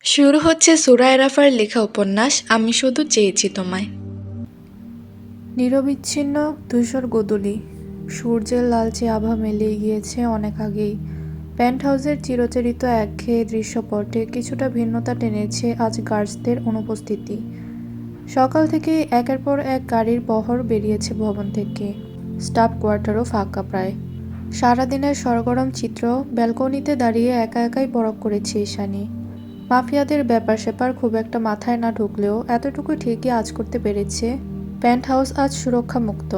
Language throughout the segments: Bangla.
শুরু হচ্ছে সুরায় রাফার লেখা উপন্যাস আমি শুধু চেয়েছি তোমায়। নিরবিচ্ছিন্ন ধূসর গোধূলি, সূর্যের লালচে আভা মিলিয়ে গিয়েছে অনেক আগেই। পেন্টহাউসের চিরচরিত একঘেয়ে দৃশ্যপটে কিছুটা ভিন্নতা টেনেছে আজ গার্ডসদের অনুপস্থিতি। সকাল থেকে একের পর এক গাড়ির বহর বেরিয়েছে ভবন থেকে। স্টাফ কোয়ার্টারও ফাঁকা প্রায়। সারাদিনের সরগরম চিত্র ব্যালকনিতে দাঁড়িয়ে একা একাই পরখ করেছে ঈশানী। মাফিয়াদের ব্যাপার স্যাপার খুব একটা মাথায় না ঢুকলেও এতটুকু ঠিকই আজ করতে পেরেছে, পেন্টহাউস আজ সুরক্ষামুক্ত।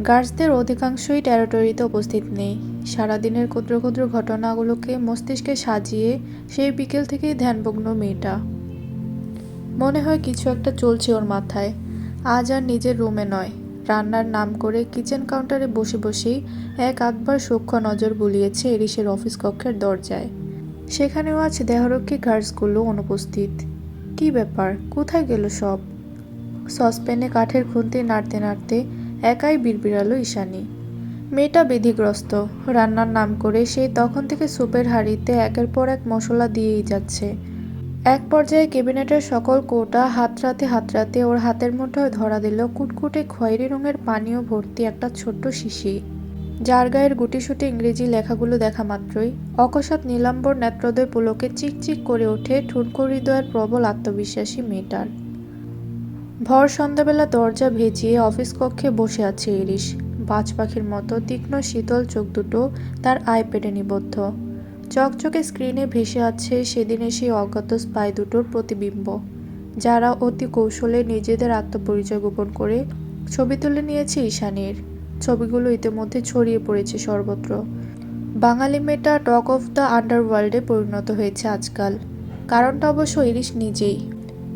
গার্ডসদের অধিকাংশই টেরিটরিতে উপস্থিত নেই। সারাদিনের ক্ষুদ্র ক্ষুদ্র ঘটনাগুলোকে মস্তিষ্কে সাজিয়ে সেই বিকেল থেকেই ধ্যানমগ্ন মেয়েটা। মনে হয় কিছু একটা চলছে ওর মাথায়। আজ আর নিজের রুমে নয়, রান্নার নাম করে কিচেন কাউন্টারে বসে বসেই এক আধবার সূক্ষ্ম নজর বুলিয়েছে এরিসের অফিস কক্ষের দরজায়। সেখানেও আজ দেহরক্ষী গার্ডসগুলো অনুপস্থিত। কী ব্যাপার, কোথায় গেল সব? সসপ্যানে কাঠের খুন্তি নাড়তে নাড়তে একাই বিড়বিড়ালো ঈশানী। মেয়েটা বিধিগ্রস্ত। রান্নার নাম করে সেই তখন থেকে স্যুপের হাঁড়িতে একের পর এক মশলা দিয়েই যাচ্ছে। এক পর্যায়ে ক্যাবিনেটের সকল কৌটা হাতড়াতে ওর হাতের মুঠোয় ধরা দিল কুটকুটে খয়েরি রঙের পানীয় ভর্তি একটা ছোট্ট শিশি, যার গায়ের গুটিসুটি ইংরেজি লেখাগুলো দেখা মাত্রই অকস্মাৎ নীলাম্বর নেত্রোদয় পুলকে চিকচিক করে ওঠে ঠুনকো হৃদয়ের প্রবল আত্মবিশ্বাসী মেয়েটার। ভর সন্ধ্যাবেলা দরজা ভেজিয়ে অফিস কক্ষে বসে আছে ইরিশ। বাজ পাখির মতো তীক্ষ্ণ শীতল চোখ দুটো তার আইপ্যাডে নিবদ্ধ। চকচকে স্ক্রিনে ভেসে আছে সেদিনের সেই অজ্ঞাত স্পাই দুটোর প্রতিবিম্ব, যারা অতি কৌশলে নিজেদের আত্মপরিচয় গোপন করে ছবি তুলে নিয়েছে ঈশানীর। ছবিগুলো ইতিমধ্যে ছড়িয়ে পড়েছে সর্বত্র। বাঙালি মেয়েটা টক অফ দ্য আন্ডারওয়ার্ল্ডে পরিণত হয়েছে আজকাল। কারণটা অবশ্য ইরিশ নিজেই।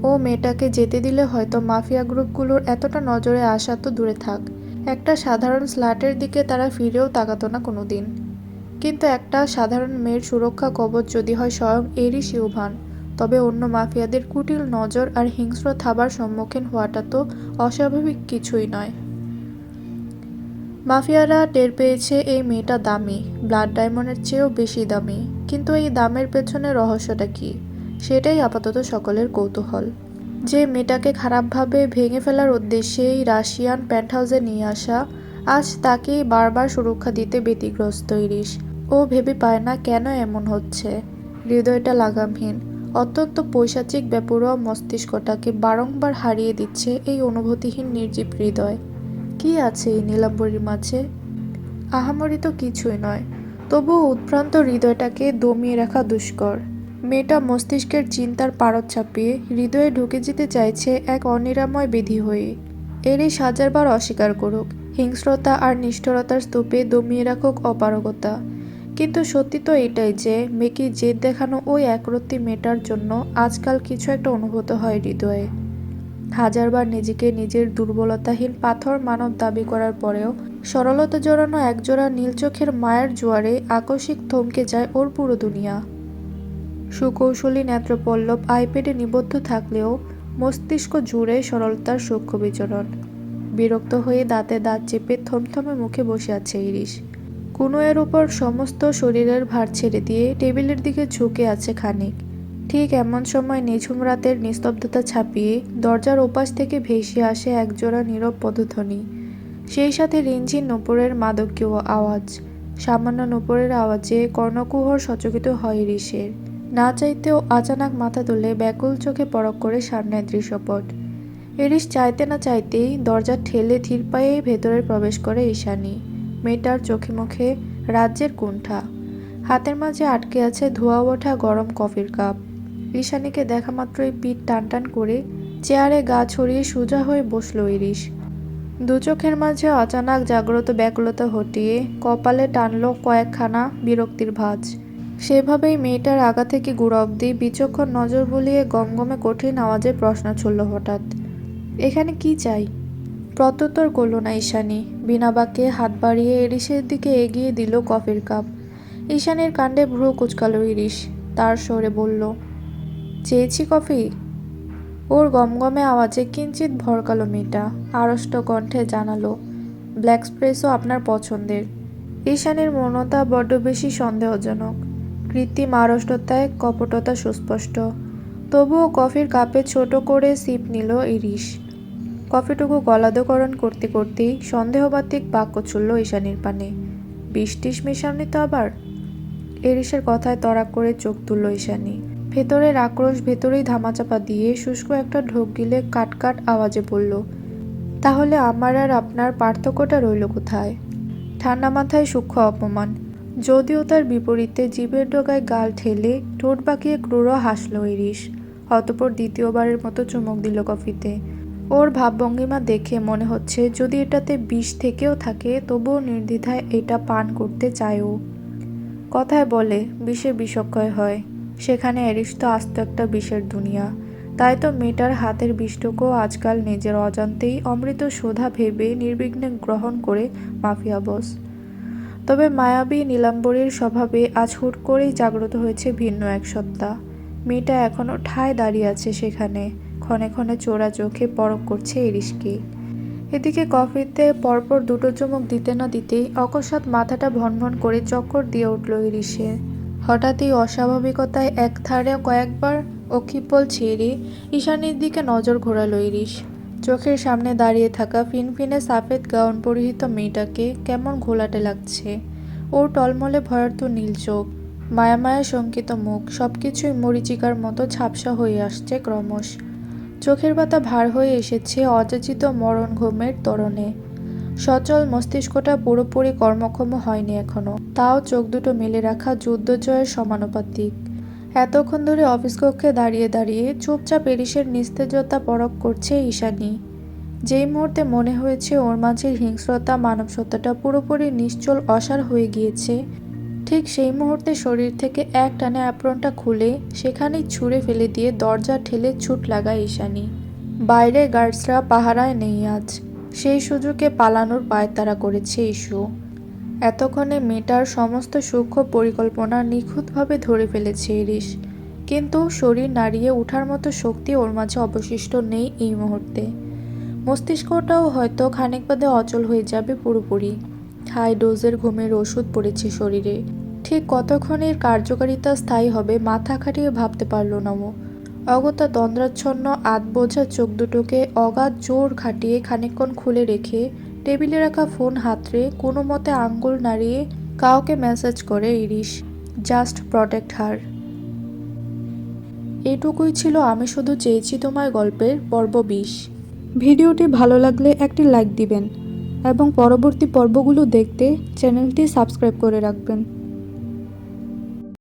ও মেয়েটাকে যেতে দিলে হয়তো মাফিয়া গ্রুপগুলোর এতটা নজরে আসা তো দূরে থাক, একটা সাধারণ স্ল্যাটের দিকে তারা ফিরেও তাকাতো না কোনোদিন। কিন্তু একটা সাধারণ মেয়ের সুরক্ষা কবচ যদি হয় স্বয়ং এরই শিউভান, তবে অন্য মাফিয়াদের কুটিল নজর আর হিংস্র থাবার সম্মুখীন হওয়াটা তো অস্বাভাবিক কিছুই নয়। মাফিয়ারা টের পেয়েছে এই মেয়েটা দামি, ব্লাড ডায়মন্ডের চেয়েও বেশি দামি। কিন্তু এই দামের পেছনে রহস্যটা কি, সেটাই আপাতত সকলের কৌতূহল। যে মেয়েটাকে খারাপভাবে ভেঙে ফেলার উদ্দেশ্যেই রাশিয়ান পেন্টহাউসে নিয়ে আসা, আজ তাকেই বারবার সুরক্ষা দিতে ব্যতিগ্রস্ত ইরিশ। ও ভেবে পায় না কেন এমন হচ্ছে। হৃদয়টা লাগামহীন, অত্যন্ত পৈশাচিক বেপরোয়া মস্তিষ্কটাকে বারংবার হারিয়ে দিচ্ছে এই অনুভূতিহীন নির্জীব হৃদয়। কি আছে এই নীলাম্বরীর মাঝে? আহামরি তো কিছুই নয়, তবুও উদ্ভ্রান্ত হৃদয়টাকে দমিয়ে রাখা দুষ্কর। মেয়েটা মস্তিষ্কের চিন্তার পারদ চাপিয়ে হৃদয়ে ঢুকে যেতে চাইছে এক অনিরাময় বিধি হয়ে। এরই হাজারবার অস্বীকার করুক, হিংস্রতা আর নিষ্ঠুরতার স্তূপে দমিয়ে রাখুক অপারগতা। কিন্তু সত্যি তো এটাই যে মেয়েকে জেদ দেখানো ওই একরত্তি মেয়েটার জন্য আজকাল কিছু একটা অনুভূত হয় হৃদয়ে। হাজারবার নিজেকে নিজের দুর্বলতাহীন পাথর মানব দাবি করার পরেও সরলতা জড়ানো একজোড়া নীল চোখের মায়ের জোয়ারে আকস্মিক থমকে যায় ওর পুরো দুনিয়া। সুকৌশলী নেত্রপল্লব আইপ্যাডে নিবদ্ধ থাকলেও মস্তিষ্ক জুড়ে সরলতার সূক্ষ্ম বিচরণ। বিরক্ত হয়ে দাঁতে দাঁত চেপে থমথমে মুখে বসে আছে ইরিশ। কুনুয়ের উপর সমস্ত শরীরের ভার ছেড়ে দিয়ে টেবিলের দিকে ঝুঁকে আছে খানিক। ঠিক এমন সময় নিঝুম রাতের নিস্তব্ধতা ছাপিয়ে দরজার ওপাশ থেকে ভেসে আসে একজোড়া নীরব পদধ্বনি, সেই সাথে রিনঝিন নূপুরের মাদকীয় আওয়াজ। সামান্য নূপুরের আওয়াজে কর্ণকুহর সচকিত হয় ইরিশের। না চাইতেও আচানক মাথা তুলে ব্যাকুল চোখে পরখ করে সামনের দৃশ্যপট। ইরিশ চাইতে না চাইতেই দরজা ঠেলে ধীর পায়ে ভেতরে প্রবেশ করে ঈশানী। মেয়েটার চোখে মুখে রাজ্যের কুণ্ঠা। হাতের মাঝে আটকে আছে ধোয়া ওঠা গরম কফির কাপ। ঈশানীকে দেখা মাত্রই পিঠ টান টান করে চেয়ারে গা ছড়িয়ে সোজা হয়ে বসল ইরিশ। দু চোখের মাঝে অচানক জাগ্রত ব্যাকুলতা হটিয়ে কপালে টানল কয়েকখানা বিরক্তির ভাঁজ। সেভাবেই মেয়েটার আগা থেকে গোড়া অব্দি বিচক্ষণ নজর বুলিয়ে গমগমে কঠিন আওয়াজে প্রশ্ন ছুড়ল হঠাৎ, এখানে কি চাই? প্রত্যুত্তর করল না ঈশানী। বিনা বাক্যে হাত বাড়িয়ে ইরিশের দিকে এগিয়ে দিল কফির কাপ। ঈশানীর কাণ্ডে ভ্রু কুঁচকাল ইরিশ। তার স্বরে বলল, চেয়েছি কফি? ওর গমগমে আওয়াজে কিঞ্চিত ভরকালো মেয়েটা। আড়ষ্ট কণ্ঠে জানালো, ব্ল্যাক স্প্রেসো আপনার পছন্দের। ঈশানীর মৌনতা বড্ড বেশি সন্দেহজনক। কৃত্রিম আড়ষ্টতায় কপটতা সুস্পষ্ট। তবুও কফির কাপে ছোট করে সিপ নিল ইরিশ। কফিটুকু গলাধঃকরণ করতে করতেই সন্দেহবাতিক বাক্য ছুড়ল ঈশানীর পানে। বিষ টিস মেশাওনি তো আবার? ইরিশের কথায় তড়াক করে চোখ তুলল ঈশানী। ভেতরের আক্রোশ ভেতরেই ধামাচাপা দিয়ে শুষ্ক একটা ঢোক গিলে কাটকাট আওয়াজে বলল, তাহলে আমার আর আপনার পার্থক্যটা রইল কোথায়? ঠান্ডা মাথায় সূক্ষ্ম অপমান। যদিও তার বিপরীতে জিভের ডগায় গাল ঠেলে ঠোঁট বাঁকিয়ে ক্রূর হাসল ইরিশ। অতঃপর দ্বিতীয়বারের মতো চুমুক দিল কফিতে। ওর ভাবভঙ্গিমা দেখে মনে হচ্ছে যদি এটাতে বিষ থেকেও থাকে তবুও নির্দ্বিধায় এটা পান করতে চায় ও। কথায় বলে বিষে বিষক্ষয় হয়, সেখানে ইরিশ তো আস্ত একটা বিষের দুনিয়া। তাই তো মেয়েটার হাতের বিষটুকুও আজকাল নিজের অজান্তেই অমৃত সোধা ভেবে নির্বিঘ্নে গ্রহণ করে মাফিয়া বস। তবে মায়াবী নীলাম্বরীর স্বভাবে আজ হুট করেই জাগ্রত হয়েছে ভিন্ন এক সত্তা। মেয়েটা এখনো ঠায় দাঁড়িয়ে আছে সেখানে, ক্ষণে ক্ষণে চোরা চোখে পরখ করছে ইরিশকে। এদিকে কফিতে পরপর দুটো চুমুক দিতে না দিতেই অকস্মাৎ মাথাটা ভনভন করে চক্কর দিয়ে উঠল ইরিশে। হঠাৎই অস্বাভাবিকতায় এক ধারে কয়েকবার অক্ষিপল ছেড়ে ঈশানীর দিকে নজর ঘোরালো ইরিশ। চোখের সামনে দাঁড়িয়ে থাকা ফিনফিনে সাফেদ গাউন পরিহিত মেয়েটাকে কেমন ঘোলাটে লাগছে। ওর টলমলে ভয়ার্থ নীল চোখ, মায়া মায়া শঙ্কিত মুখ, সবকিছুই মরীচিকার মতো ঝাপসা হয়ে আসছে ক্রমশ। চোখের পাতা ভার হয়ে এসেছে অযাচিত মরণ ঘুমের ত্বরণে। সচল মস্তিষ্কটা পুরোপুরি কর্মক্ষম হয়নি এখনো, তাও চোখ দুটো মেলে রাখা যুদ্ধজয়ের সমানুপাতিক। এতক্ষণ ধরে অফিস কক্ষে দাঁড়িয়ে দাঁড়িয়ে চুপচাপ ইরিশের নিস্তেজতা পরখ করছে ঈশানী। যেই মুহূর্তে মনে হয়েছে ওর মাঝের হিংস্রতা মানবসত্তাটা পুরোপুরি নিশ্চল অসাড় হয়ে গিয়েছে, ঠিক সেই মুহূর্তে শরীর থেকে এক টানে অ্যাপ্রনটা খুলে সেখানেই ছুঁড়ে ফেলে দিয়ে দরজা ঠেলে ছুট লাগায় ঈশানী। বাইরে গার্ডসরা পাহারায় নেই আজ, সেই সুযোগে পালানোর পায়তারা করেছে ইস্যু। এতক্ষণে মেয়েটার সমস্ত সূক্ষ্ম পরিকল্পনা নিখুঁতভাবে ধরে ফেলেছে ইরিশ, কিন্তু শরীর নাড়িয়ে ওঠার মতো শক্তি ওর মাঝে অবশিষ্ট নেই এই মুহূর্তে। মস্তিষ্কটাও হয়তো খানিক বাদে অচল হয়ে যাবে পুরোপুরি। হাই ডোজের ঘুমের ওষুধ পড়েছে শরীরে, ঠিক কতক্ষণ এর কার্যকারিতা স্থায়ী হবে মাথা খাটিয়ে ভাবতে পারল না ও। অগত্যা তন্দ্রাচ্ছন্ন আধবোঝা চোখ দুটোকে অগাধ জোর খাটিয়ে খানিকক্ষণ খুলে রেখে টেবিলে রাখা ফোন হাতড়ে কোনো মতে আঙ্গুল নাড়িয়ে কাউকে মেসেজ করে ইরিশ, জাস্ট প্রটেক্ট হার। এইটুকুই ছিল আমি শুধু চেয়েছি তোমার গল্পের পর্ব 20। ভিডিওটি ভালো লাগলে একটি লাইক দিবেন এবং পরবর্তী পর্বগুলো দেখতে চ্যানেলটি সাবস্ক্রাইব করে রাখবেন।